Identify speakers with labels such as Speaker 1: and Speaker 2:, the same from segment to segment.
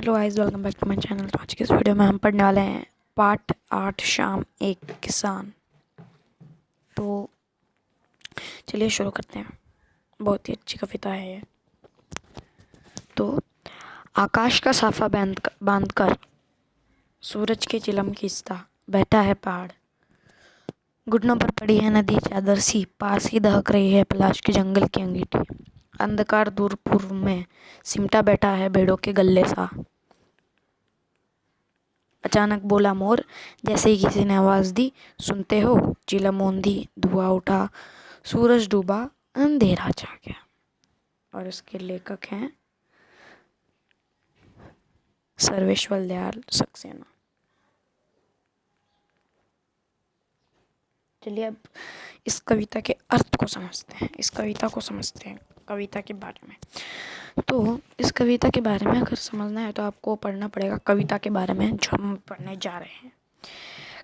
Speaker 1: Hello guys, welcome back to my channel. तो आज की इस वीडियो में हम पढ़ने वाले हैं पाठ 8 शाम एक किसान। तो चलिए शुरू करते हैं। बहुत ही अच्छी कविता है ये। तो आकाश का साफा बांधकर सूरज के चिलम खींचता बैठा है पहाड़। घुटनों पर पड़ी है नदी चादर सी, पास ही दहक रही है पलाश के जंगल की अंगीठी। अंधकार दूर पूर्व में सिमटा बैठा है भेड़ों के गले सा। अचानक बोला मोर, जैसे ही किसी ने आवाज दी, सुनते हो? चिलम ओंधी, धुआं उठा, सूरज डूबा, अंधेरा छा गया। और इसके लेखक हैं सर्वेश्वर दयाल सक्सेना। चलिए अब इस कविता के अर्थ को समझते हैं, इस कविता को समझते हैं, कविता के बारे में। तो इस कविता के बारे में अगर समझना है तो आपको पढ़ना पड़ेगा कविता के बारे में जो हम पढ़ने जा रहे हैं।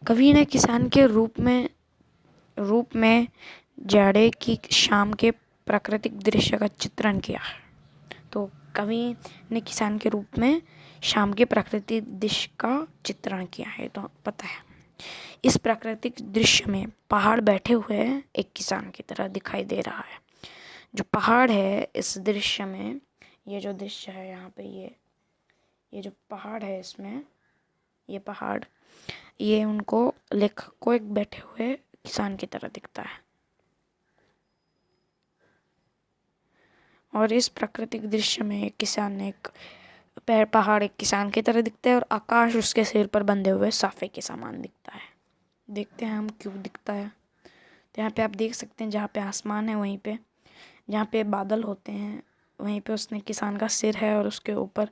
Speaker 1: कवि ने किसान के रूप में जाड़े की शाम के प्राकृतिक दृश्य का चित्रण किया है। तो कवि ने किसान के रूप में शाम के प्राकृतिक दृश्य का चित्रण किया है। तो पता है इस प्राकृतिक दृश्य में पहाड़ बैठे हुए एक किसान की तरह दिखाई दे रहा है। जो पहाड़ है इस दृश्य में, ये जो दृश्य है यहाँ पे, ये जो पहाड़ है, इसमें ये पहाड़, ये उनको लेखक को एक बैठे हुए किसान की तरह दिखता है। और इस प्राकृतिक दृश्य में एक किसान ने एक पहाड़ एक किसान की तरह दिखता है और आकाश उसके सिर पर बंधे हुए साफे के समान दिखता है। देखते हैं हम क्यों दिखता है। तो यहाँ पे आप देख सकते हैं, जहाँ पे आसमान है वहीं पे, जहाँ पे बादल होते हैं वहीं पे उसने किसान का सिर है और उसके ऊपर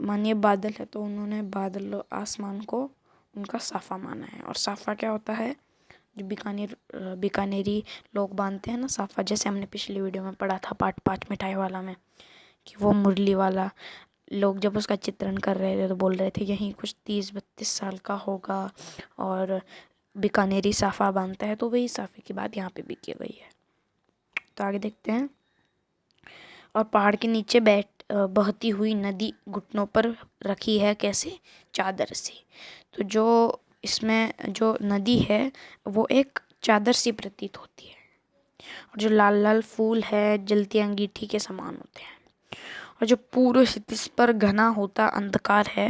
Speaker 1: मानिए बादल है, तो उन्होंने बादल आसमान को उनका साफा माना है। और साफा क्या होता है? जो बीकानेरी लोग बांधते हैं ना साफा, जैसे हमने पिछली वीडियो में पढ़ा था पार्ट 5 मिठाई वाला में, कि वो मुरली वाला लोग जब उसका चित्रण कर रहे थे तो बोल रहे थे यहीं कुछ 30-32 साल का होगा और बीकानेरी साफा बांधता है। तो वही साफे की बात यहाँ पे भी की गई है। तो आगे देखते हैं। और पहाड़ के नीचे बहती हुई नदी घुटनों पर रखी है कैसे? चादर से। तो जो इसमें जो नदी है वो एक चादर सी प्रतीत होती है। और जो लाल लाल फूल है जलती अंगीठी के समान होते हैं। और जो पूर्व क्षितिज पर घना होता अंधकार है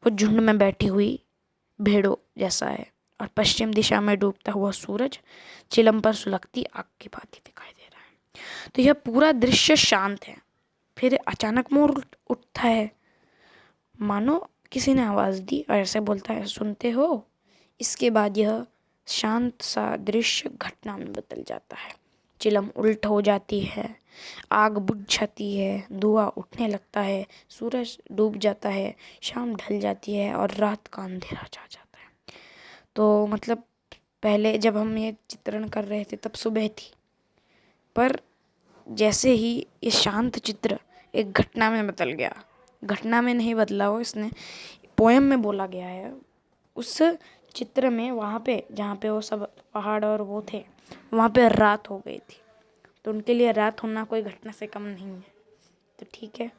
Speaker 1: वो झुंड में बैठी हुई भेड़ों जैसा है। और पश्चिम दिशा में डूबता हुआ सूरज चिलम पर सुलगती आग की भांति दिखाई दे रहा है। तो यह पूरा दृश्य शांत है। फिर अचानक मोर उठता है, मानो किसी ने आवाज दी और ऐसे बोलता है, सुनते हो? इसके बाद यह शांत सा दृश्य घटना में बदल जाता है। चिलम उल्ट हो जाती है, आग बुझ जाती है, धुआं उठने लगता है, सूरज डूब जाता है, शाम ढल जाती है और रात का अंधेरा छा जाता है। तो मतलब पहले जब हम ये चित्रण कर रहे थे तब सुबह थी, पर जैसे ही ये शांत चित्र एक घटना में बदल गया, घटना में नहीं बदला, वो इसने पोएम में बोला गया है। उस चित्र में वहाँ पे जहाँ पे वो सब पहाड़ और वो थे, वहाँ पे रात हो गई थी। तो उनके लिए रात होना कोई घटना से कम नहीं है। तो ठीक है,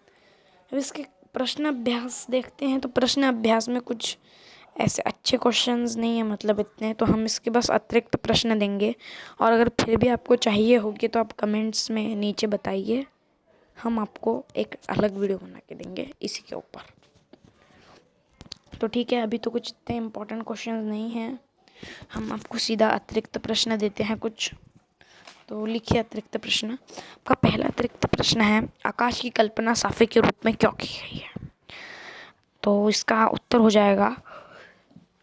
Speaker 1: अब इसके प्रश्न अभ्यास देखते हैं। तो प्रश्न अभ्यास में कुछ ऐसे अच्छे क्वेश्चंस नहीं है, मतलब इतने, तो हम इसके बस अतिरिक्त प्रश्न देंगे। और अगर फिर भी आपको चाहिए होगी तो आप कमेंट्स में नीचे बताइए, हम आपको एक अलग वीडियो बना के देंगे इसी के ऊपर। तो ठीक है, अभी तो कुछ इतने इम्पोर्टेंट क्वेश्चंस नहीं हैं, हम आपको सीधा अतिरिक्त प्रश्न देते हैं कुछ। तो लिखिए अतिरिक्त प्रश्न। आपका पहला अतिरिक्त प्रश्न है, आकाश की कल्पना साफे के रूप में क्यों की गई है? तो इसका उत्तर हो जाएगा,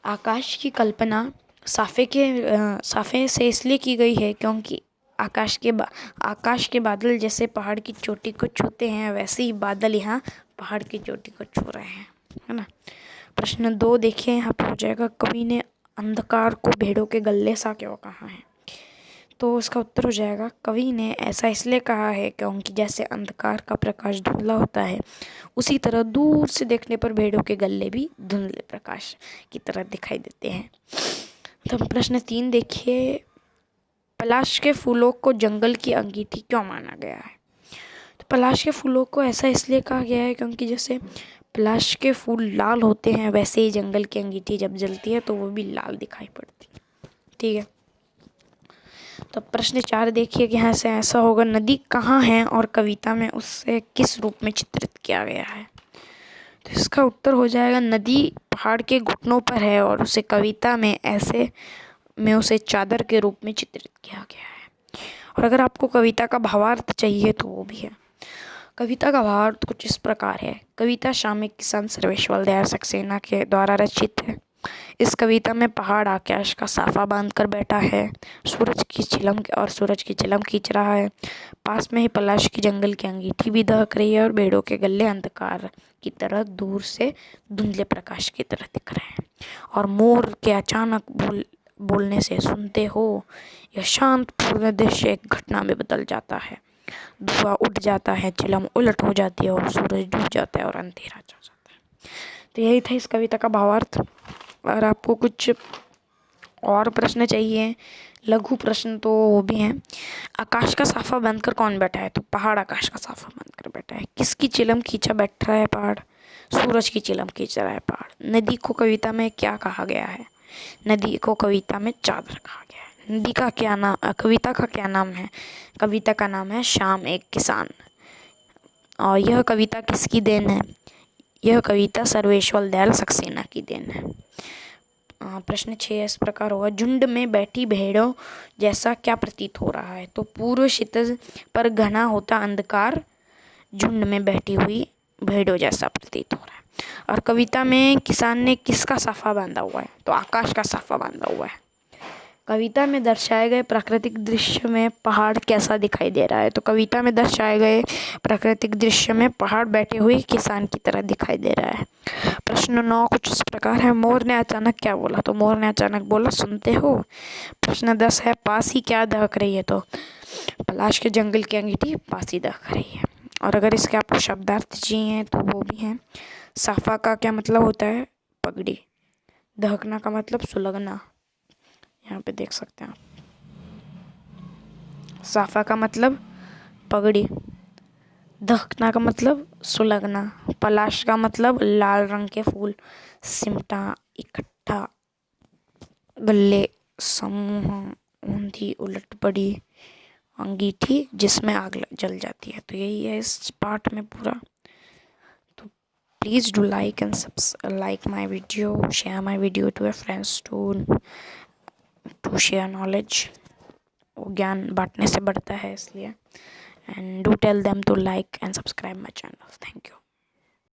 Speaker 1: आकाश की कल्पना साफे से इसलिए की गई है क्योंकि आकाश के बादल जैसे पहाड़ की चोटी को छूते हैं, वैसे ही बादल यहाँ पहाड़ की चोटी को छू रहे हैं, है ना। प्रश्न 2 देखिए, यहाँ पर हो जाएगा, कवि ने अंधकार को भेड़ों के गले सा क्यों कहा है? तो इसका उत्तर हो जाएगा, कवि ने ऐसा इसलिए कहा है क्योंकि जैसे अंधकार का प्रकाश धुंधला होता है, उसी तरह दूर से देखने पर भेड़ों के गले भी धुंधले प्रकाश की तरह दिखाई देते हैं। तो प्रश्न 3 देखिए, पलाश के फूलों को जंगल की अंगीठी क्यों माना गया है? तो पलाश के फूलों को ऐसा इसलिए कहा गया है क्योंकि जैसे पलाश के फूल लाल होते हैं, वैसे ही जंगल की अंगीठी जब जलती है तो वो भी लाल दिखाई पड़ती है। ठीक है, तो प्रश्न 4 देखिए कि यहाँ से ऐसा होगा, नदी कहाँ है और कविता में उससे किस रूप में चित्रित किया गया है। तो इसका उत्तर हो जाएगा, नदी पहाड़ के घुटनों पर है और उसे कविता में उसे चादर के रूप में चित्रित किया गया है। और अगर आपको कविता का भावार्थ चाहिए तो वो भी है। कविता का भावार्थ कुछ इस प्रकार है। कविता शाम एक किसान सर्वेश्वर दयाल सक्सेना के द्वारा रचित है। इस कविता में पहाड़ आकाश का साफा बांध कर बैठा है, सूरज की चिलम खींच रहा है। पास में ही पलाश की जंगल की अंगीठी भी दहक रही है और पेड़ों के गल्ले अंधकार की तरह दूर से धुंधले प्रकाश की तरह दिख रहे हैं। और मोर के अचानक बोलने से सुनते हो, यह शांत पूर्ण दृश्य एक घटना में बदल जाता है। धुआं उठ जाता है, चिलम उलट हो जाती है और सूरज डूब जाता है और अंधेरा छा जाता है। तो यही था इस कविता का भावार्थ। अगर आपको कुछ और प्रश्न चाहिए, लघु प्रश्न, तो वो भी हैं। आकाश का साफा बांधकर कौन बैठा है? तो पहाड़ आकाश का साफा बांधकर बैठा है। किसकी चिलम खींचा बैठ रहा है? पहाड़ सूरज की चिलम खींच रहा है पहाड़। नदी को कविता में क्या कहा गया है? नदी को कविता में चादर कहा गया है। नदी का क्या नाम, कविता का क्या नाम है? कविता का नाम है शाम एक किसान। और यह कविता किसकी देन है? यह कविता सर्वेश्वर दयाल सक्सेना की देन है। प्रश्न 6 इस प्रकार होगा, झुंड में बैठी भेड़ों जैसा क्या प्रतीत हो रहा है? तो पूर्व क्षितिज पर घना होता अंधकार झुंड में बैठी हुई भेड़ों जैसा प्रतीत हो रहा है। और कविता में किसान ने किसका साफा बांधा हुआ है? तो आकाश का साफा बांधा हुआ है। कविता में दर्शाए गए प्राकृतिक दृश्य में पहाड़ कैसा दिखाई दे रहा है? तो कविता में दर्शाए गए प्राकृतिक दृश्य में पहाड़ बैठे हुए किसान की तरह दिखाई दे रहा है। प्रश्न 9 कुछ इस प्रकार है, मोर ने अचानक क्या बोला? तो मोर ने अचानक बोला, सुनते हो। प्रश्न 10 है, पास ही क्या दहक रही है? तो पलाश के जंगल की अंगीठी पास ही दहक रही है। और अगर इसके आपको शब्दार्थ चाहिए तो वो भी हैं। साफा का क्या मतलब होता है? पगड़ी। दहकना का मतलब सुलगना, यहाँ पे देख सकते हैं आप। साफा का मतलब पगड़ी, दहकना का मतलब सुलगना, पलाश का मतलब लाल रंग के फूल, सिमटा, इकट्ठा, गल्ले, समूह, ऊंधी उलट पड़ी अंगीठी जिसमें आग जल जाती है। तो यही है इस पार्ट में पूरा। तो please do like and like my video, share my video to your friends to share knowledge. ज्ञान बांटने से बढ़ता है इसलिए। And do tell them to like and subscribe my channel. Thank you.